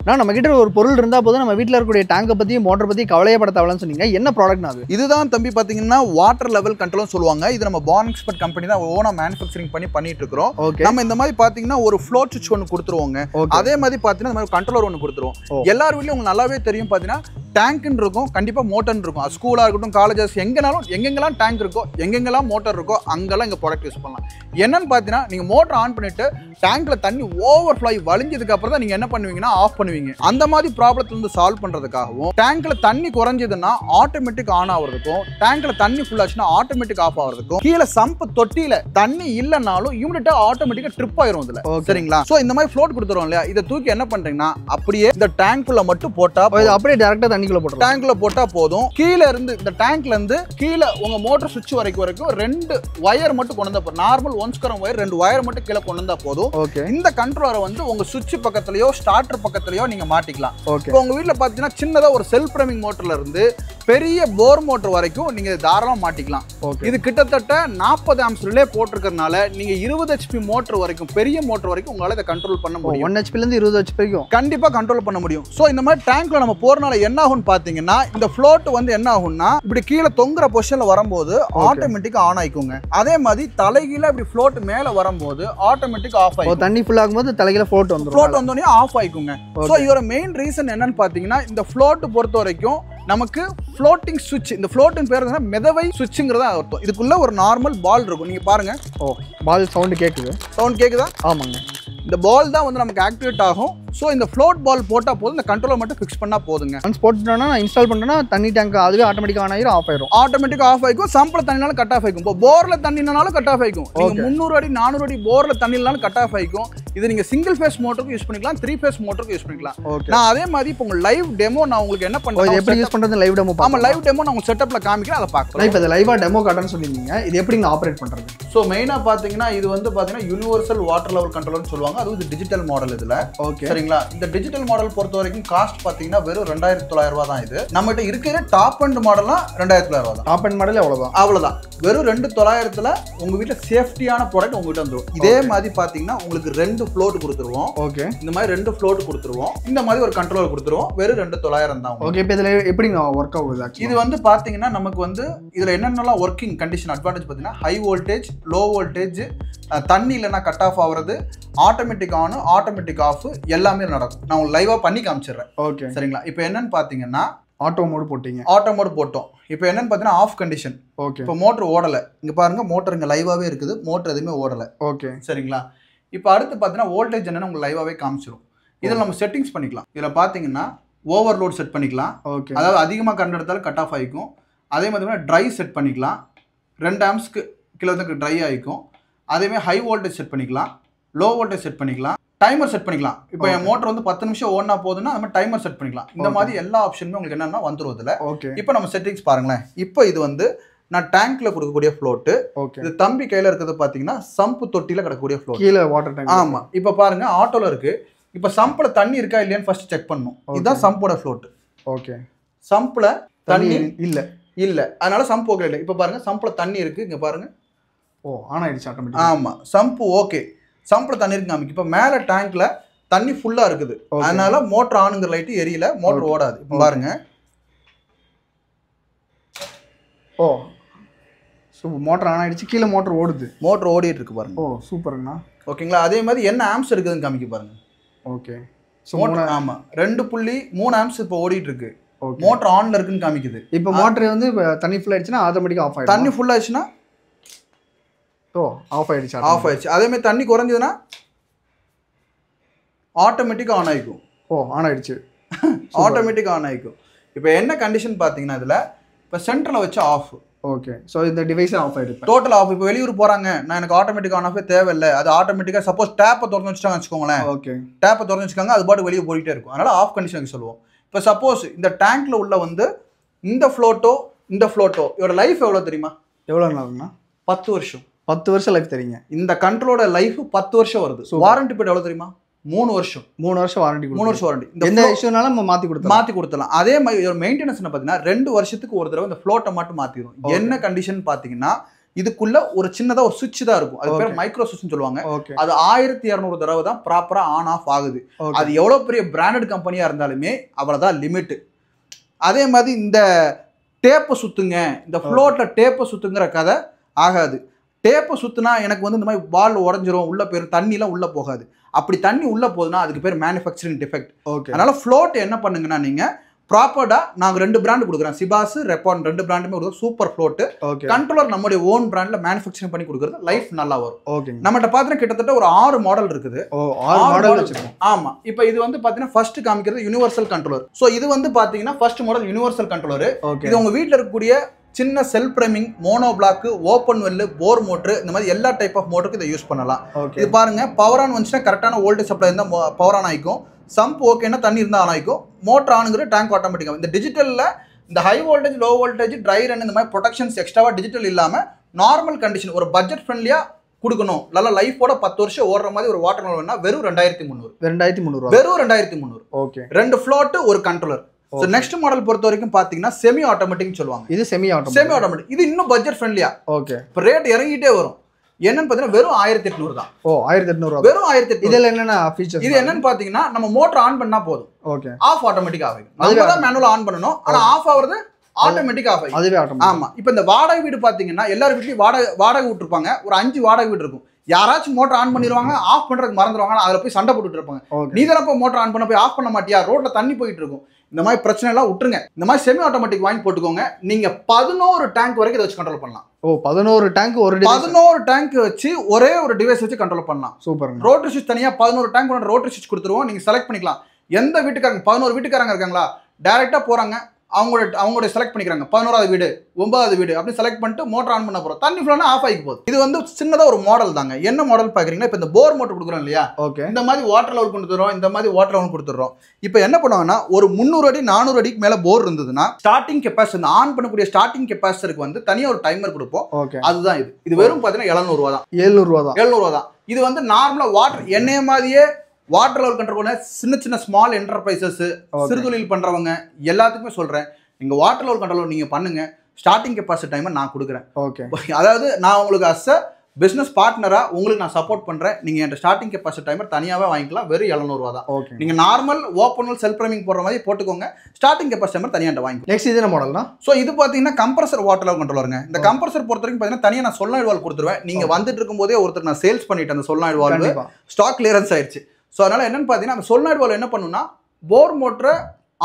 நான் நம்ம கிட்ட ஒரு பொருள் இருந்தா போதும் நம்ம வீட்ல இருக்கக்கூடிய டேங்கை பத்தி மோட்டர் பத்தி கவலையப்பட தேவையில்லைன்னு சொன்னீங்க. என்ன ப்ராடக்ட்னா அது? இதுதான் தம்பி பாத்தீங்கன்னா வாட்டர் லெவல் கண்ட்ரோல்னு சொல்லுவாங்க. இது நம்ம பான் எக்ஸ்பர்ட் கம்பெனி தான் ஓனா மேனுஃபேக்சரிங் பண்ணிட்டு இருக்கோம். நம்ம இந்த மாதிரி பாத்தீங்கன்னா ஒரு ஃப்ளோட் சுவிட்ச் ஒன்று கொடுத்துருவோங்க. அதே மாதிரி பாத்தீங்கன்னா இந்த மாதிரி கண்ட்ரோலர் ஒன்று கொடுத்துருவோம். எல்லார் வீட்லயும் உங்களுக்கு நல்லாவே தெரியும் பாத்தீங்கன்னா டேங்க்னு இருக்கும், கண்டிப்பா மோட்டர் இருக்கும். ஸ்கூலா இருக்கட்டும், காலேஜஸ் எங்கெங்கெல்லாம் டேங்க் இருக்கோ, எங்கெங்கெல்லாம் மோட்டர் இருக்கோ அங்கெல்லாம் இங்க ப்ராடக்ட் யூஸ் பண்ணலாம். என்னன்னு பாத்தீங்கன்னா நீங்க மோட்டர் ஆன் பண்ணிட்டு டேங்க்ல தண்ணி ஓவர் ஃப்ளோ வழிஞ்சதுக்கு அப்புறம் தான் நீங்க என்ன பண்ணுவீங்கன்னா ஆஃப் பண்ணுவீங்க. அந்த மாதிரி ப்ராப்ளத்தை வந்து சால்வ் பண்றதுக்காகவும் டேங்க்ல தண்ணி குறைஞ்சதுன்னா ஆட்டோமேட்டிக் ஆன் ஆகிறதுக்கும், டேங்க்ல தண்ணி ஃபுல் ஆச்சுன்னா ஆட்டோமேட்டிக் ஆஃப் ஆகிறதுக்கும், கீழே சம்ப் தொட்டியில தண்ணி இல்லைனாலும் இமிடியேட்டா ஆட்டோமேட்டிக்கா ட்ரிப் ஆயிரும் இதுல. சரிங்களா? சோ இந்த மாதிரி ஃப்ளோட் கொடுத்துறோம் இல்லையா, இதை தூக்கி என்ன பண்றீங்கன்னா அப்படியே இந்த டேங்க்குள்ள மட்டும் போட்டா அப்படியே டைரக்டா தண்ணிக்குள்ள போட்டு டேங்க்ல போட்டா போதும். கீழே இருந்து இந்த டேங்க்ல இருந்து கீழே உங்க மோட்டர் சுவிட்ச் வரைக்கும் 2 வயர் மட்டும் கொண்டு வந்தா நார்மல் 1 ஸ்கரம் வயர் 2 வயர் மட்டும் கீழே கொண்டு வந்தா போதும். இந்த கண்ட்ரோலரை வந்து உங்க சுவிட்ச் பக்கத்துலயோ ஸ்டார்டர் பக்கத்துலயோ நீங்க மாட்டிக்கலாம். இப்போ உங்க வீட்ல பாத்தீங்கன்னா சின்னதா ஒரு செல்ஃப் ப்ரமிங் மோட்டர்ல இருந்து பெரிய போர் மோட்டர் வரைக்கும் நீங்க தாராளமா மாட்டிக்கலாம். இது கிட்டத்தட்ட 40 ஆம்ஸ் ரிலே போட்டிருக்கிறதுனால நீங்க 20 HP மோட்டர் வரைக்கும், பெரிய மோட்டர் வரைக்கும் உங்களால இதை கண்ட்ரோல் பண்ண முடியும். 1 HP ல இருந்து 20 HP வரைக்கும் கண்டிப்பா கண்ட்ரோல் பண்ண முடியும். சோ இந்த மாதிரி டேங்க்ல நம்ம போறனால என்ன ஆகும்னு பாத்தீங்கன்னா இந்த ஃப்ளோட் வந்து என்ன ஆகும்னா இப்படி கீழே தொங்குற பொசிஷன்ல வரும்போது ஆட்டோமேட்டிக்கா ஆன் ஆயிக்குங்க. அதே மாதிரி தலைகீழ இப்படி ஃப்ளோட் மேல வரும்போது ஆட்டோமேட்டிக் ஆஃப் ஆயிடும். தண்ணி ஃபுல் ஆகும்போது தலைகீழ ஃப்ளோட் வந்துரும். ஃப்ளோட் வந்தோனே ஆஃப் ஆயிக்குங்க. சோ இதோட மெயின் ரீசன் என்னன்னு பாத்தீங்கன்னா இந்த ஃப்ளோட் பொறுத்த வரைக்கும் நமக்கு ஃப்ளோட்டிங் சுவிட்ச், இந்த ஃப்ளோட்டின் பேர் என்ன, மிதவை சுவிட்ச்ங்கிறதா அர்த்தம். இதுக்குள்ள ஒரு நார்மல் பால் இருக்கும். நீங்க பாருங்க. பால் சவுண்ட் கேக்குது. சவுண்ட் கேக்குதா? ஆமாங்க. இந்த பால் தான் வந்து நமக்கு ஆக்டிவேட் ஆகும். ஸோ இந்த ஃப்ளோட் பால் போட்டால் போதும், இந்த கண்ட்ரோலை மட்டும் ஃபிக்ஸ் பண்ணால் போதுங்க. ஒன்ஸ் போட்டுட்டோம்னா நான் இன்ஸ்டால் பண்ணுறேன்னா தண்ணி டேங்க் அதுவே ஆட்டோமேட்டிக்காக ஆன் ஆயிரும், ஆஃப் ஆயிரும். ஆட்டோமேட்டிக்காக ஆஃப் ஆகிக்கும். சம்பில் தண்ணினாலும் கட் ஆஃப் ஆகிக்கும். இப்போ போரில் தண்ணினாலும் கட் ஆஃப் ஆகிக்கும். நீங்கள் 300 அடி 400 அடி போரில் தண்ணினாலும் கட் ஆஃப் ஆகிக்கும். இது நீங்கள் சிங்கிள் ஃபேஸ் மோட்டருக்கு யூஸ் பண்ணிக்கலாம், 3 ஃபேஸ் மோட்டருக்கு யூஸ் பண்ணிக்கலாம். நான் அதே மாதிரி இப்போ உங்கள் லைவ் டெமோ நான் உங்களுக்கு என்ன பண்ணுறேன், எப்படி யூஸ் பண்ணுறது லைவ் டெமோ. ஆமாம், லைவ் டெமோ நான் உங்களுக்கு செட்டப்பில் காமிக்கிறேன், அதை பார்க்கலாம். இப்போ லைவாக டெமோ காட்டுன்னு சொல்லியிருந்தீங்க, இது எப்படி நீங்கள் ஆப்ரேட் பண்ணுறது? ஸோ மெயினாக பார்த்தீங்கன்னா இது வந்து பார்த்தீங்கன்னா யூனிவர்சல் வாட்டர் லெவல் கண்ட்ரோல்னு சொல்லுவாங்க. அது வந்து டிஜிட்டல் மாடல். இதில் சரிங்களா? இந்த டிஜிட்டல் மாடல் பொறுத்த வரைக்கும் காஸ்ட் பார்த்தீங்கன்னா வெறும் 2900 ரூபா தான். இது நம்மகிட்ட இருக்கிற டாப் அண்ட் மாடல்லாம் 2900 ரூபா தான். டாப் அண்ட் மாடல் அவ்வளோதான். வெறும் 2900 உங்க வீட்டில் சேஃப்டியான ப்ராடக்ட் உங்ககிட்ட வந்துடும். இதே மாதிரி பார்த்தீங்கன்னா உங்களுக்கு 2 ஃப்ளோட் கொடுத்துருவோம். ஓகே. இந்த மாதிரி 2 ஃப்ளோட் கொடுத்துருவோம். இந்த மாதிரி ஒரு கண்ட்ரோல் கொடுத்துருவோம். வெறும் 2900 தான். ஓகே. இப்போ இதில் எப்படி ஒர்க் ஆகுது? இது வந்து பார்த்தீங்கன்னா நமக்கு வந்து இதில் என்னென்னலாம் ஒர்க்கிங் கண்டிஷன் அட்வான்டேஜ் பார்த்தீங்கன்னா ஹை வோல்டேஜ், லோ வோல்டேஜ், தண்ணி இல்லைன்னா கட் ஆஃப் ஆகுறது, ஆட்டோமேட்டிக் ஆன், ஆட்டோமேட்டிக் ஆஃப் எல்லாமே நடக்கும். நான் உங்களுக்கு லைவாக பண்ணி காமிச்சிடுறேன். ஓகே சரிங்களா? இப்போ என்னன்னு பார்த்தீங்கன்னா ஆட்டோ மோடு போட்டீங்க. ஆட்டோ மோடு போட்டோம். இப்போ என்னன்னு பார்த்தீங்கன்னா ஆஃப் கண்டிஷன். ஓகே. இப்போ மோட்டர் ஓடலை. இங்கே பாருங்க, மோட்டர் இங்கே லைவாகவே இருக்குது. மோட்டர் எதுவுமே ஓடலை. ஓகே சரிங்களா? இப்போ அடுத்து பார்த்தீங்கன்னா வோல்டேஜ் என்னன்னு உங்களுக்கு லைவாகவே காமிச்சிடும். இதில் நம்ம செட்டிங்ஸ் பண்ணிக்கலாம். இதில் பார்த்தீங்கன்னா ஓவர்லோட் செட் பண்ணிக்கலாம். ஓகே. அதாவது அதிகமாக கரண்ட் எடுத்தாலும் கட் ஆஃப் ஆகிக்கும். அதே மாதிரி ட்ரை செட் பண்ணிக்கலாம். 2 ஆம்ஸ்க்கு கிலோ ட்ரை ஆகிக்கும். அதேமாதிரி ஹை வோல்டேஜ் செட் பண்ணிக்கலாம், லோ வோல்டேஜ் செட் பண்ணிக்கலாம், டைமர் செட் பண்ணிக்கலாம். இப்போ என் மோட்டர் வந்து 10 நிமிஷம் ஓடினா போதுன்னா அது மாதிரி டைமர் செட் பண்ணிக்கலாம். இந்த மாதிரி எல்லா ஆப்ஷனுமே உங்களுக்கு என்னென்னா வந்துடும் இதில். ஓகே. இப்போ நம்ம செட்டிங்ஸ் பாருங்களேன். இப்போ இது வந்து நான் டேங்க்ல கொடுக்கக்கூடிய ஃப்ளோட்டு. ஓகே. இது தம்பி கையில் இருக்கிறது பார்த்தீங்கன்னா சம்பு தொட்டியில் கிடக்கக்கூடிய ஃப்ளோட், கீழே வாட்டர் டேங்க். ஆமாம். இப்போ பாருங்க ஆட்டோவில் இருக்கு. இப்போ சம்பில் தண்ணி இருக்கா இல்லையான்னு ஃபர்ஸ்ட் செக் பண்ணணும். இதுதான் சம்போட ஃப்ளோட். ஓகே. சம்பில் தண்ணி இல்லை, அதனால சம்ப் ஓகே இல்லை. இப்போ பாருங்க சம்பில் தண்ணி இருக்கு. இங்கே பாருங்க. ஓ, ஆன் ஆயிடுச்சு ஆட்டோமேட்டிக். ஆமாம், சம்பு ஓகே. சம்பில் தண்ணி இருக்கு காமிக்கு. இப்போ மேலே டேங்க்ல தண்ணி ஃபுல்லாக இருக்குது. அதனால மோட்டர் ஆனுங்கிற லைட்டு எரியல, மோட்டர் ஓடாது. இப்போ பாருங்க. ஓ மோட்டர் ஆன் ஆயிடுச்சு. கீழே மோட்டர் ஓடுது. மோட்டர் ஓடிட்டு இருக்கு பாருங்க. ஓ சூப்பர்ண்ணா. ஓகேங்களா? அதே மாதிரி என்ன ஆம்ஸ் இருக்குதுன்னு காமிக்க பாருங்க. ஓகே. மோட்டர் ஆமாம் 2.3 ஆம்ஸ் இப்போ ஓடிட்டு இருக்கு. மோட்டர் ஆன்ல இருக்குன்னு காமிக்குது. இப்போ மோட்டர் வந்து தண்ணி ஃபுல் ஆயிடுச்சுன்னா ஆட்டோமேட்டிக்காக ஆஃப் ஆயிடும். தண்ணி ஃபுல் ஆயிடுச்சுன்னா ஆஃப் ஆயிடுச்சு. ஆஃப் ஆயிடுச்சு. அதே மாதிரி தண்ணி குறைஞ்சதுன்னா ஆட்டோமேட்டிக்காக ஆன் ஆகிக்கும். ஓ, ஆன் ஆயிடுச்சு. ஆட்டோமேட்டிக்காக ஆன் ஆகிக்கும். இப்போ என்ன கண்டிஷன் பார்த்தீங்கன்னா இதில் இப்போ சென்டரில் வச்சு ஆஃப். ஓகே. ஸோ இந்த டிவைஸை ஆஃப் ஆகிடுது, டோட்டல் ஆஃப். இப்போ வெளியூர் போகிறாங்க, நான் எனக்கு ஆட்டோமேட்டிக் ஆன் ஆஃபே தேவையில்லை. அது ஆட்டோமேட்டிக்காக சப்போஸ் டேப்பை திறந்து வச்சுட்டாங்க வச்சுக்கோங்களேன். ஓகே. டேப்பை திறந்து வச்சுக்காங்க, அது பாட்டு வெளியே போயிட்டே இருக்கும். அதனால் ஆஃப் கண்டிஷனுக்கு சொல்லுவோம். இப்போ சப்போஸ் இந்த டேங்க்ல உள்ள வந்து இந்த ஃப்ளோட்டோ இதோட லைஃப் எவ்வளோ தெரியுமா? எவ்வளோ நாளுங்கண்ணா? 10 வருஷம். 10 வருஷம் லைஃப் தெரியுங்க. இந்த கண்ட்ரோலோட லைஃப் 10 வருஷம் வருது. வாரண்டி பீரியட் எவ்வளோ தெரியுமா? 3 வருஷம். 3 வருஷம் வாரண்டி. 3 வருஷம் வாரண்டி. எந்த இஷ்யூனாலும் நம்ம மாற்றி கொடுத்தலாம். அதே மாதிரி இதோட மெயின்டெனன்ஸ் பார்த்தீங்கன்னா 2 வருஷத்துக்கு ஒரு தடவை இந்த ஃப்ளோட்டை மட்டும் மாற்றிடும். என்ன கண்டிஷன் பார்த்தீங்கன்னா இதுக்குள்ள ஒரு சின்னதா ஒரு சுவிட்ச் தான் இருக்கும். அது பேர் மைக்ரோ சுவிட்ச்னு சொல்லுவாங்க. அது 1200 தடவை தான் ப்ராப்பரா ஆன் ஆஃப் ஆகுது. அது எவ்வளவு பெரிய பிராண்டட் கம்பெனியா இருந்தாலுமே அவ்வளவுதான் லிமிட். அதே மாதிரி இந்த டேப்பை சுத்துங்க, இந்த ஃப்ளோட்ல டேப்பை சுத்துங்கிற கதை ஆகாது. டேப்பை சுத்துனா எனக்கு வந்து இந்த மாதிரி பால் உடஞ்சிரும், உள்ள போயிடும், தண்ணிலாம் உள்ள போகாது. அப்படி தண்ணி உள்ள போகுதுன்னா அதுக்கு பேர் மேனுஃபேக்சரிங் டிஃபெக்ட். அதனால ஃப்ளோட் என்ன பண்ணுங்கன்னா நீங்க ப்ராப்பர்டா நாங்க 2 பிராண்ட் கொடுக்குறோம், சிபாஸ் ரெப்பான் 2 பிராண்டுமே கொடுக்குறோம். Super float. கண்ட்ரோலர் நம்மளுடைய ஓன் பிராண்ட்ல மேனுஃபேக்சரிங் பண்ணி கொடுக்குறது. லைஃப் நல்லா வரும். நம்மகிட்ட பாத்தீங்கன்னா கிட்டத்தட்ட ஒரு 6 மாடல் இருக்குது. 6 மாடல் வச்சிருக்கோம். ஆமா. இப்போ இது வந்து பாத்தீங்கன்னா ஃபர்ஸ்ட் காமிக்கிறது யுனிவர்சல் கண்ட்ரோலர். சோ இது வந்து பாத்தீங்கன்னா ஃபர்ஸ்ட் மாடல் யுனிவர்சல் கண்ட்ரோலர். இது உங்க வீட்ல இருக்கக்கூடிய சின்ன self priming, mono block, open well, bore motor, இந்த மாதிரி எல்லா டைப் ஆஃப் மோட்டருக்கு இதை யூஸ் பண்ணலாம். இது பாருங்க, பவர் ஆன் வந்துச்சுன்னா கரெக்டான வோல்டேஜ் சப்ளை இருந்தால் பவர் ஆன் ஆகிக்கும். சம்ப் ஓகேன்னா தண்ணி இருந்தால் ஆன் ஆகிக்கும். மோட்டர் ஆனுங்கிற டேங்க் ஆட்டோமேட்டிக்காக. இந்த டிஜிட்டலில் இந்த high voltage, low voltage, try run இந்த மாதிரி ப்ரொடெக்ஷன்ஸ் எக்ஸ்ட்ராவாக டிஜிட்டல் இல்லாமல் நார்மல் கண்டிஷன் ஒரு பட்ஜெட் ஃப்ரெண்ட்லியாக கொடுக்கணும். நல்லா லைஃபோட 10 வருஷம் ஓடுற மாதிரி ஒரு வாட்டர் வேணும்னா வெறும் 2300. வெறும் 2300. ஓகே. 2 ஃப்ளோட், ஒரு கண்ட்ரோலர். சோ நெக்ஸ்ட் மாடல் பொறுத்த வரைக்கும் பாத்தீங்கன்னா செமி ஆட்டோமேட்டிக் சொல்லுவாங்க. இது செமி ஆட்டோமேட்டிக். இது இன்னும் பட்ஜெட் ஃப்ரெண்ட்லியா. ஓகே. இப்போ ரேட் இறங்கிட்டே வரும். என்னன்னு பாத்தீங்கன்னா வெறும் 1800 தான். ஓ 1800. வெறும் 1800. இதுல என்னன்னா ஃபீச்சர்ஸ்? இது என்னன்னு பாத்தீங்கன்னா நம்ம மோட்டர் ஆன் பண்ணா போதும். ஓகே. ஆஃப் ஆட்டோமேட்டிக் ஆகும். நம்ம தான் மேனுவலா ஆன் பண்ணனும். ஆனா ஆஃப் ஆவறது ஆட்டோமேட்டிக் ஆஃப் ஆகும். அதுவே ஆட்டோமேட்டிக். ஆமா. இப்போ இந்த வாடகை வீடு பாத்தீங்கன்னா எல்லார் வீட்லயும் வாடகை விட்டுருப்பாங்க. ஒரு 5 வாடகை வீடு இருக்கும். யாராச்சும் மோட்டர் ஆன் பண்ணிடுவாங்க, ஆஃப் பண்றதுக்கு மறந்துடுவாங்க. அதுல போய் சண்டை போட்டுட்டு இருப்பாங்க. நீ தானே மோட்டர் ஆன் பண்ண போய் ஆஃப் பண்ண மாட்டியா, ரோட்ல தண்ணி போயிட்டு இருக்கும். இந்த மாதிரி பிரச்சனை எல்லாம் விட்டுருங்க. இந்த மாதிரி செமி ஆட்டோமேட்டிக் வாங்கி போட்டுக்கோங்க. நீங்க 11 டேங்க் வரைக்கும் இதை வச்சு கண்ட்ரோல் பண்ணலாம். ஓ 11 டேங்க் ஒரு 11 டேங்க் வச்சு ஒரே ஒரு டிவைஸ் வச்சு கண்ட்ரோல் பண்ணலாம். சூப்பர். ரோட்டரி ஸ்விட்ச் தனியா 11 டேங்க் ரோட்டரி ஸ்விட்ச் கொடுத்துருவோம். நீங்க செலக்ட் பண்ணிக்கலாம். எந்த வீட்டுக்காரங்க 11 வீட்டுக்காரங்க இருக்காங்களா, டைரக்டா போறாங்க, அவங்களோட செலக்ட் பண்ணிக்கிறாங்க. 11வது வீடு, 9வது வீடு அப்படி செலக்ட் பண்ணிட்டு மோட்டர் ஆன் பண்ண போறோம். தண்ணி ஃப்ளோனா ஆஃப் ஆகி போகுது. இது வந்து சின்னதா ஒரு மாடல் தாங்க. என்ன மாடல் பாக்குறீங்கன்னா, இப்போ இந்த போர் மோட்டர் கொடுக்குறோம் இல்லையா, ஓகே, இந்த மாதிரி வாட்டர் லெவல் கொடுத்துறோம், இந்த மாதிரி வாட்டர் லெவல் கொடுத்துறோம். இப்போ என்ன பண்ணுவாங்கன்னா, ஒரு 300 அடி 400 அடிக்கு மேல போர் இருந்ததுன்னா ஸ்டார்டிங் கெப்பாசிட்டி ஆன் பண்ணக்கூடிய ஸ்டார்டிங் கெப்பாசிட்டருக்கு வந்து தனியா ஒரு டைமர் கொடுப்போம். ஓகே. அதுதான் இது. இது வெறும் பாத்தீங்கன்னா 700 ரூபா தான். 700 ரூபா தான். இது வந்து நார்மலா வாட்டர் எண்ணெய மாதிரியே வாட்டர் லெவல் கண்ட்ரோல் பண்ண சின்ன ஸ்மால் என்டர்பிரைசஸ், சிறுதொழில் பண்றவங்க எல்லாத்துக்குமே சொல்றேன், நீங்க வாட்டர் லெவல் கண்ட்ரோல் நீங்க பண்ணுங்க. ஸ்டார்டிங் கெப்பாசிட்டி டைமர் நான் கொடுக்குறேன். ஓகே. அதாவது நான் உங்களுக்கு அஸ் அ பிசினஸ் பார்ட்னரா உங்களுக்கு நான் சப்போர்ட் பண்றேன். நீங்க என் ஸ்டார்டிங் கெப்பாசிட்டி டைமர் தனியாவே வாங்கிக்கலாம். வெறும் 700 ரூபா தான். ஓகே. நீங்க நார்மல் ஓப்பன் செல்ஃப் பிரைமிங் போடுற மாதிரி போட்டுக்கோங்க. ஸ்டார்டிங் கெப்பாசிட்டி டைமர் தனியா வாங்கிக்கலாம். நெக்ஸ்ட் இது என்ன மாடல்னா, சோ இது பாத்தீங்கன்னா கம்ப்ரசர் வாட்டர் லெவல் கண்ட்ரோலருங்க. இந்த கம்ப்ரசர் பொறுத்த வரைக்கும் பாத்தீங்கன்னா தனியா நான் சொல்லாய்டு வால்வ் கொடுத்துருவேன். நீங்க வந்துட்டு இருக்கும்போதே ஒருத்தர் நான் சேல்ஸ் பண்ணிட்டேன். அந்த சொல்லாய்டு வால்வ் ஸ்டாக் கிளியரன்ஸ் ஆயிடுச்சு. சோ அதனால என்னன்னு பாத்தீங்கன்னா, அந்த சொல்லாய்டு வால்வ் என்ன பண்ணுன்னா, போர் மோட்டரை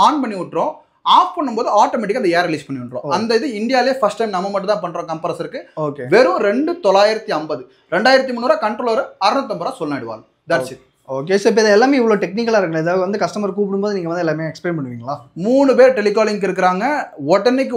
ஆன் பண்ணி விட்டுரும். ஆஃப் பண்ணும்போது ஆட்டோமேட்டிக்கா அந்த ஏர் ரிலீஸ் பண்ணி விட்டுரும். அந்த இது இந்தியாவிலே ஃபர்ஸ்ட் டைம் நம்ம மட்டும் தான் பண்றோம் கம்ப்ரசருக்கு. ஓகே. வெறும் 2950. 2300 controller, 650 solenoid valve. That's it. Okay. So இப்போ எல்லாமே இவ்வளவு டெக்னிக்கலா இருக்கு. ஏதாவது வந்து கஸ்டமர் கூப்பிடும்போது நீங்க வந்து எல்லாமே எக்ஸ்பிளைன் பண்ணுவீங்களா? 3 பேர் டெலிகாலிங் இருக்காங்க.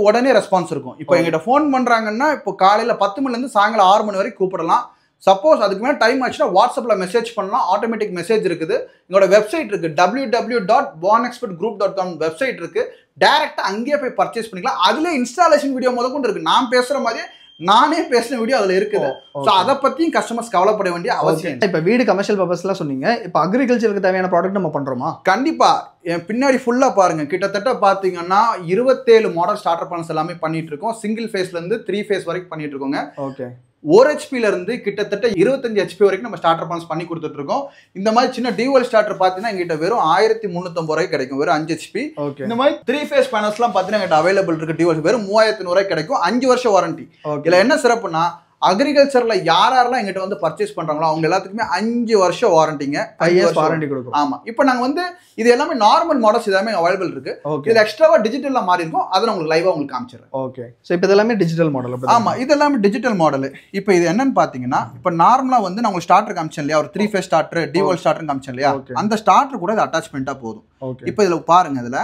உடனே ரெஸ்பான்ஸ் இருக்கும். இப்போ எங்கிட்ட ஃபோன் பண்றாங்கன்னா, இப்போ காலையில 10 மணில இருந்து சாயங்காலம் 6 மணி வரைக்கும் கூப்பிடலாம். சப்போஸ் அதுக்கு மேலே டைம் ஆச்சுன்னா வாட்ஸ்அப்பில் மெசேஜ் பண்ணலாம். ஆட்டோமேட்டிக் மெசேஜ் இருக்குது. எங்களோட வெப்சைட் இருக்கு, www.bonexpertgroup.com வெப்சைட் இருக்கு. டேரெக்டாக அங்கேயே போய் பர்ச்சேஸ் பண்ணிக்கலாம். அதுல இன்ஸ்டாலேஷன் வீடியோ முதற்கொண்டு இருக்கு. நான் பேசுற மாதிரியே நானே பேசின வீடியோ அதுல இருக்குது. ஸோ அதை பத்தியும் கஸ்டமர்ஸ் கவலைப்பட வேண்டிய அவசியம். இப்போ வீடு கமர்ஷியல் பர்பஸ்லாம் சொன்னீங்க. இப்போ அக்ரிகல்ச்சருக்கு தேவையான ப்ராடக்ட் நம்ம பண்றோமா? கண்டிப்பா. என் பின்னாடி ஃபுல்லா பாருங்க. கிட்டத்தட்ட பாத்தீங்கன்னா 27 மாடல் ஸ்டார்டர் பிளான்ஸ் எல்லாமே பண்ணிட்டு இருக்கோம். சிங்கிள் ஃபேஸ்ல இருந்து 3 ஃபேஸ் வரைக்கும் பண்ணிட்டு இருக்கோங்க. ஓகே. 1 ஹெச்பில இருந்து கிட்டத்தட்ட 25 ஹெச்பி வரைக்கும் நம்ம ஸ்டார்டர் பிளான்ஸ் பண்ணி கொடுத்துட்டு இருக்கோம். இந்த மாதிரி சின்ன டியூவல் ஸ்டார்டர் பாத்தீங்கன்னா எங்கிட்ட வெறும் 1350 ரூபாய்க்கு கிடைக்கும். வெறும் 5 ஹெச்பி. இந்த மாதிரி 3 ஃபேஸ் பேனல்ஸ்லாம் பாத்தீங்கன்னா எங்கிட்ட அவைலபிள் இருக்கு. டியூவல் வெறும் 3100 ரூபாய்க்கு கிடைக்கும். 5 வருஷம் வாரண்டி. இதுல என்ன சிறப்புனா, அக்ரிகல்ச்சர்ல யாரெல்லாம் எங்கிட்ட வந்து பர்ச்சேஸ் பண்றாங்களோ அவங்க எல்லாத்துக்குமே 5 வருஷம் வாரண்டிங்க. 5 இயர்ஸ் வாரண்டி கொடுக்கும். ஆமா. இப்போ நாங்க வந்து இது எல்லாமே நார்மல் மாடல்ஸ் எல்லாமே அவைலபிள் இருக்கு. இதுல எக்ஸ்ட்ராவா டிஜிட்டல்ல மாறி இருக்கும். அதை நான் உங்களுக்கு லைவா உங்களுக்கு காமிச்சிடுறேன். ஓகே. சோ இப்போ இதெல்லாம் டிஜிட்டல் மாடல். ஆமா, இது எல்லாமே டிஜிட்டல் மாடல். இப்போ இது என்னன்னு பாத்தீங்கன்னா, இப்போ நார்மலா வந்து நான் உங்களுக்கு ஸ்டார்டர் காமிச்சேன் இல்லையா, ஒரு 3 ஃபேஸ் ஸ்டார்டர், டியூவல் ஸ்டார்டர் காமிச்சேன் இல்லையா, அந்த ஸ்டார்டர் கூட இது அட்டாச்மெண்டா போதும். இப்போ இதுல பாருங்க. இதுல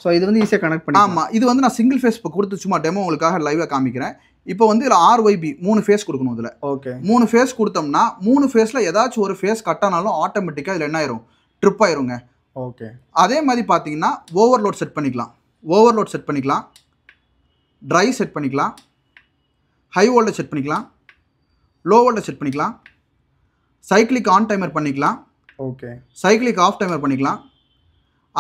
சோ இது வந்து ஈஸியா கனெக்ட் பண்ணி. ஆமா, இது வந்து நான் சிங்கிள் ஃபேஸ் கொடுத்து சும்மா டெமோ உங்களுக்காக லைவா காமிக்கிறேன். இப்போ வந்து இதில் RYB 3 ஃபேஸ் கொடுக்கணும். இதில் ஓகே 3 ஃபேஸ் கொடுத்தோம்னா 3 ஃபேஸில் ஏதாச்சும் ஒரு ஃபேஸ் கட் ஆனாலும் ஆட்டோமேட்டிக்காக இதில் என்ன ஆயிரும், ட்ரிப் ஆயிருங்க. ஓகே. அதே மாதிரி பார்த்தீங்கன்னா ஓவர்லோட் செட் பண்ணிக்கலாம். ஓவர்லோட் செட் பண்ணிக்கலாம். ட்ரை செட் பண்ணிக்கலாம். ஹை வோல்டேஜ் செட் பண்ணிக்கலாம். லோ வோல்டேஜ் செட் பண்ணிக்கலாம். சைக்கிளிக் ஆன் டைமர் பண்ணிக்கலாம். ஓகே. சைக்கிளிக் ஆஃப் டைமர் பண்ணிக்கலாம்.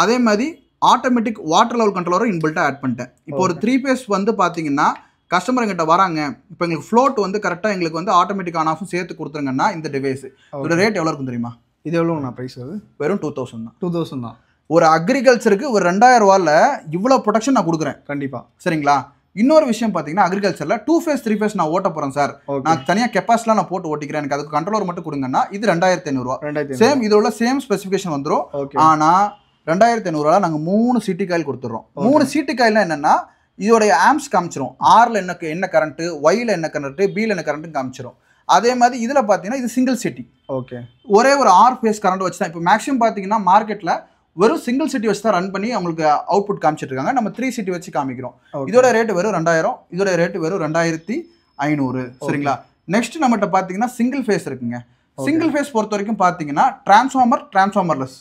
அதே மாதிரி ஆட்டோமேட்டிக் வாட்டர் லெவல் கண்ட்ரோலரும் இன்பில்ட்டாக ஆட் பண்ணிட்டேன். இப்போ ஒரு 3 ஃபேஸ் வந்து பார்த்தீங்கன்னா கஸ்டமர் எங்கிட்ட வராங்க, இப்போ எங்களுக்கு ஃப்ளோட் வந்து கரெக்டாக எங்களுக்கு வந்து ஆட்டோமேட்டிக் ஆன் ஆஃபும் சேர்த்து கொடுத்துருங்கன்னா இந்த டிவைஸ் இதோட ரேட் எவ்வளோ இருக்கும் தெரியுமா? இது எவ்வளோண்ணா ப்ரைஸ்? அது வெறும் 2000 தான். 2000 தான். ஒரு அக்ரிகல்ச்சருக்கு ஒரு 2000 ரூபாயில் இவ்வளோ ப்ரொடக்ஷன் நான் கொடுக்குறேன். கண்டிப்பாக. சரிங்களா? இன்னொரு விஷயம் பார்த்தீங்கன்னா அக்ரிகல்ச்சரில் 2 ஃபேஸ் 3 ஃபேஸ் நான் ஓட்ட போகிறேன் சார், நான் தனியாக கெப்பாசிட்டிலாம் நான் போட்டு ஓட்டிக்கிறேன், எனக்கு அதுக்கு கண்ட்ரோலர் மட்டும் கொடுங்கன்னா இது 2500 சேம். இது உள்ள சேம் ஸ்பெசிஃபிகேஷன் வந்துடும். ஆனால் 2500 நாங்கள் 3 சிட்டி காயில் கொடுத்துட்றோம். 3 சிட்டி காயில்னா என்னென்னா இதோடைய ஆம்ஸ் காமிச்சிரும். ஆரில் என்ன கரண்ட்டு, ஒயில் என்ன கரண்ட்டு, பியில் என்ன கரண்ட்டுன்னு காமிச்சிரும். அதே மாதிரி இதில் பார்த்தீங்கன்னா இது சிங்கிள் சிட்டி. ஓகே. ஒரே ஒரு 6 ஃபேஸ் கரண்ட் வச்சு தான் இப்போ மேக்ஸிமம் பார்த்தீங்கன்னா மார்க்கெட்டில் வெறும் சிங்கிள் சிட்டி வச்சு தான் ரன் பண்ணி அவங்களுக்கு அவுட்புட் காமிச்சிட்டு இருக்காங்க. நம்ம 3 சிட்டி வச்சு காமிக்கிறோம். இதோட ரேட்டு வெறும் 2000, இதோட ரேட்டு வெறும் 2500. சரிங்களா? நெக்ஸ்ட் நம்மகிட்ட பார்த்தீங்கன்னா சிங்கிள் ஃபேஸ் இருக்குங்க. சிங்கிள் ஃபேஸ் பொறுத்த வரைக்கும் பார்த்தீங்கன்னா டிரான்ஸ்ஃபார்மர்லெஸ்.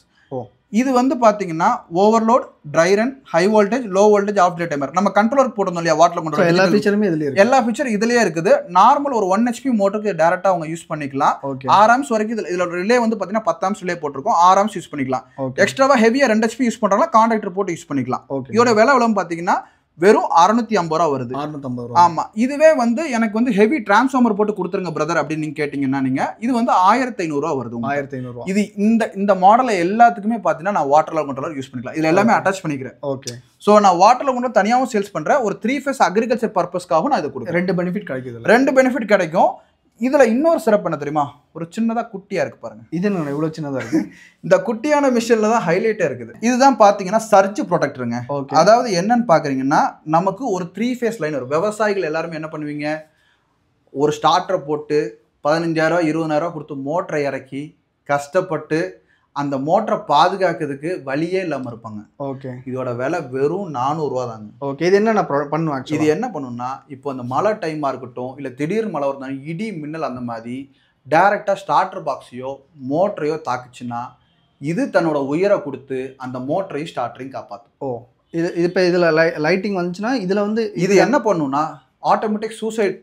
இது வந்து பார்த்தீங்கன்னா overload, dry run, high voltage, low voltage, off day timer. நம்ம கண்ட்ரோலர் போட்டோம் இல்லையா வாட்டர் கண்ட்ரோலர், எல்லா ஃபீச்சருமே இதுலயே இருக்கு. எல்லா ஃபீச்சர் இதுலயே இருக்குது. நார்மல் ஒரு 1 HP மோட்டருக்கு டைரக்டா அவங்க யூஸ் பண்ணிக்கலாம். 6 ஆம்ஸ் வரைக்கும் இதுல ரிலே வந்து பாத்தீங்கன்னா 10 ஆம்ஸ் ரிலே போட்டிருக்கோம். 6 ஆம்ஸ் யூஸ் பண்ணிக்கலாம். எக்ஸ்ட்ராவா ஹெவியா 2 HP யூஸ் பண்றாங்க, கான்டாக்டர் போட்டு யூஸ் பண்ணிக்கலாம். இதோட விலை எவ்வளவு பாத்தீங்கன்னா வெறும் 650 ரூபா வருது. 650 ரூபா. ஆமா. இதுவே வந்து எனக்கு வந்து ஹெவி டிரான்ஸ்ஃபார்மர் போட்டு கொடுத்துருங்க பிரதர் அப்படின்னு நீங்க கேட்டீங்கன்னா நீங்க இது வந்து 1500 ரூபா வருது. 1500 ரூபா. இது இந்த மாடலை எல்லாத்துக்குமே பாத்தீங்கன்னா நான் வாட்டர் லெவல் கண்ட்ரோலர் யூஸ் பண்ணிக்கலாம். இதுல எல்லாமே அட்டாச் பண்ணிக்கிறேன். ஓகே. ஸோ நான் வாட்டர் லெவல் கண்ட்ரோலர் தனியாகவும் சேல்ஸ் பண்றேன். ஒரு 3 ஃபேஸ் அக்ரிகல்ச்சர் பர்பஸ்க்காகவும் நான் இதை கொடுக்குறேன். 2 பெனிஃபிட் கிடைக்குது. 2 பெனிஃபிட் கிடைக்கும். இதுல இன்னொரு சிறப்பு என்ன தெரியுமா? ஒரு சின்னதா குட்டியா இருக்கு பாருங்க. இது என்ன இவ்வளவு சின்னதா இருக்கு? இந்த குட்டியான மிஷின்ல தான் ஹைலைட்டா இருக்குது. இதுதான் பாத்தீங்கன்னா சர்ஜ் ப்ரொடெக்டருங்க. அதாவது என்னன்னு பாக்குறீங்கன்னா நமக்கு ஒரு 3 ஃபேஸ் லைன் வரும். விவசாயிகள் எல்லாருமே என்ன பண்ணுவீங்க, ஒரு ஸ்டார்டரை போட்டு 15000 20,000 கொடுத்து மோட்டரை இறக்கி கஷ்டப்பட்டு அந்த மோட்டரை பாதுகாக்கிறதுக்கு வழியே இல்லாமல் இருப்பாங்க. ஓகே. இதோட விலை வெறும் 400 ரூபா தாங்க. ஓகே. இது என்ன பண்ணுவாங்க? இது என்ன பண்ணுன்னா இப்போ அந்த மழை டைமாக இருக்கட்டும், இல்லை திடீர் மழை இருந்தாலும் இடி மின்னல் அந்த மாதிரி டைரெக்டாக ஸ்டார்டர் பாக்ஸையோ மோட்டரையோ தாக்குச்சுன்னா இது தன்னோட உயரை கொடுத்து அந்த மோட்டரையும் ஸ்டார்டரையும் காப்பாற்றும். ஓ. இது இப்போ இதில் லைட்டிங் வந்துச்சுன்னா இதில் வந்து இது என்ன பண்ணுன்னா ஆட்டோமேட்டிக் சூசைட்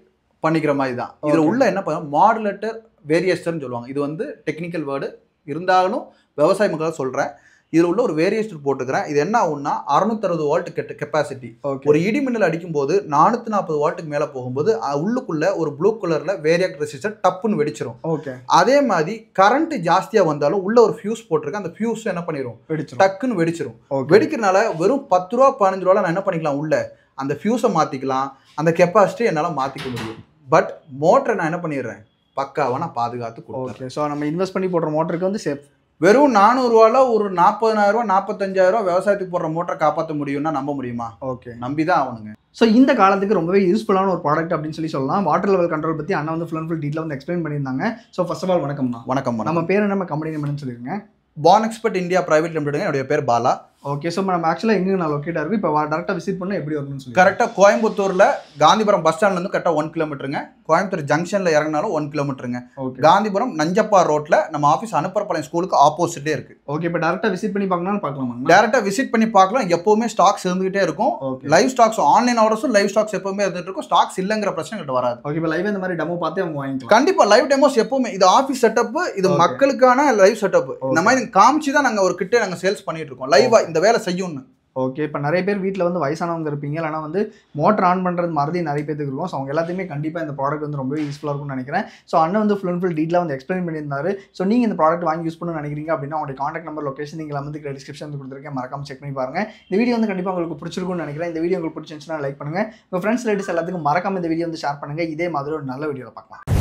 பண்ணிக்கிற மாதிரி தான். இதில் உள்ள என்ன பண்ணும், மாடுலேட்டர் வேரியேட்டர்னு சொல்லுவாங்க. இது வந்து டெக்னிக்கல் வேர்டு இருந்தாலும் விவசாய மக்களாக சொல்கிறேன். இதில் உள்ள ஒரு வேரியேட்டர் போட்டுக்கிறேன். இது என்ன ஆகும்னா 660 வால்ட் கெப்பாசிட்டி. ஒரு இடி மின்னல் அடிக்கும் போது 440 வால்ட்டுக்கு மேலே போகும்போது உள்ளுக்குள்ள ஒரு ப்ளூ கலரில் வேரியாக்ட் ரெசிஸ்டர் டப்புன்னு வெடிச்சிடும். ஓகே. அதே மாதிரி கரண்ட் ஜாஸ்தியாக வந்தாலும் உள்ள ஒரு ஃபியூஸ் போட்டிருக்கேன். அந்த ஃபியூஸ் என்ன பண்ணிடும், டக்குன்னு வெடிச்சிடும். வெடிக்கிறனால வெறும் 10 ரூபா 15 ரூபாய் நான் என்ன பண்ணிக்கலாம், உள்ள அந்த ஃபியூஸை மாற்றிக்கலாம், அந்த கெப்பாசிட்டி என்னால் மாற்றிக்க முடியும். பட் மோட்டரை நான் என்ன பண்ணிடுறேன், பக்காவாக நான் பாதுகாத்து கொடுக்குறேன். ஓகே. ஸோ நம்ம இன்வெஸ்ட் பண்ணி போடுற மோட்டருக்கு வந்து சேஃப். வெறும் 400 ரூபால ஒரு 40,000 45,000 விவசாயத்துக்கு போடுற மோட்டரை காப்பாற்ற முடியும்னா நம்ப முடியுமா? ஓகே. நம்பி தான் ஆகணுங்க. ஸோ இந்த காலத்துக்கு ரொம்பவே யூஸ்ஃபுல்லான ஒரு ப்ராடக்ட் அப்படின்னு சொல்லலாம். வாட்டர் லெவல் கண்ட்ரோல் பற்றி அண்ணா வந்து ஃபுல் அண்ட் ஃபுல் டீட்டெயில் வந்து எக்ஸ்பிளைன் பண்ணியிருந்தாங்க. ஸோ ஃபர்ஸ்ட் ஆஃப் ஆல் வணக்கம்ண்ணா. வணக்கம். நம்ம பேர் என்ன, கம்பெனி நேம்னு சொல்லிருங்க. Pan expert India private limited. என்னுடைய பேர் பாலா. ஓகே. ஸோ நம்ம ஆக்சுவலாக எங்கே நான் லொக்கேட்டாக இருக்கும், இப்போ டேரெக்டாக விசிட் பண்ணால் எப்படி வரும்னு சொல்லி. கரெக்டாக கோயம்புத்தூரில் காந்திபுரம் பஸ் ஸ்டாண்ட்லேருந்து கரெக்டாக 1 கிலோமீட்டருங்க. கோயம்புத்தூர் ஜங்ஷனில் இறங்கினாலும் 1 கிலோமீட்டருங்க. காந்திபுரம் நஞ்சப்பா ரோட்டில் நம்ம ஆஃபீஸ் அனுப்பரப்பாளையம் ஸ்கூலுக்கு ஆப்போசிட்டே இருக்குது. ஓகே. இப்போ டேரெக்டாக விசிட் பண்ணி பார்க்கணும்னு பார்க்கலாமா? டேரெக்டாக விசிட் பண்ணி பார்க்கலாம். எப்போவுமே ஸ்டாக்ஸ் இருந்துகிட்டே இருக்கும். லைவ் ஸ்டாக்ஸ், ஆன்லைன் ஆர்டர்ஸும் லைவ் ஸ்டாக்ஸ் எப்பவுமே இருந்துட்டு இருக்கும். ஸ்டாக்ஸ் இல்லைங்கிற பிரச்சனை கிட்ட வராது. ஓகே. இப்போ லைவ் இந்த மாதிரி டெமோ பார்த்து அவங்க வாங்கிக்கலாம். கண்டிப்பாக லைவ் டெமோஸ் எப்பவுமே. இது ஆஃபீஸ் செட்டப், இது மக்களுக்கான லைவ் செட்டப். இந்த மாதிரி காமிச்சு தான் நாங்கள் ஒரு கிட்டே நாங்கள் சேல்ஸ் பண்ணிட்டு இருக்கோம். லைவாக இந்த வேலை செய்யணும்னு. ஓகே. இப்போ நிறைய பேர் வீட்டில் வந்து வயசானவங்க இருப்பீங்க, இல்லைனா வந்து மோட்டர் ஆன் பண்ணுறது மறதி நிறைய பேருக்கு இருக்கும். ஸோ அவங்க எல்லாத்தையுமே கண்டிப்பாக இந்த ப்ராடக்ட் வந்து ரொம்பவே யூஸ்ஃபுல்லாக இருக்கும்னு நினைக்கிறேன். ஸோ அண்ணன் வந்து ஃபுல் அண்ட் ஃபுல் டீட்டெயிலாக வந்து எக்ஸ்பிளைன் பண்ணியிருந்தாரு. ஸோ நீங்கள் இந்த ப்ராடக்ட் வாங்கி யூஸ் பண்ணணும்னு நினைக்கிறீங்க அப்படின்னா உங்களுடைய கான்டாக்ட் நம்பர், லொகேஷன் நீங்கள் வந்து டிஸ்கிரிப்ஷன் வந்து கொடுத்துருக்கேன், மறக்காம செக் பண்ணி பாருங்கள். இந்த வீடியோ வந்து கண்டிப்பாக உங்களுக்கு பிடிச்சிருக்கும்னு நினைக்கிறேன். இந்த வீடியோ உங்களுக்கு பிடிச்சிருந்துச்சுன்னா லைக் பண்ணுங்கள். உங்கள் ஃப்ரெண்ட்ஸ் ரிலேட்டிவ்ஸ் எல்லாத்துக்கும் மறக்காம இந்த வீடியோ வந்து ஷேர் பண்ணுங்கள். இதே மாதிரி ஒரு நல்ல வீடியோவில் பார்க்கலாம்.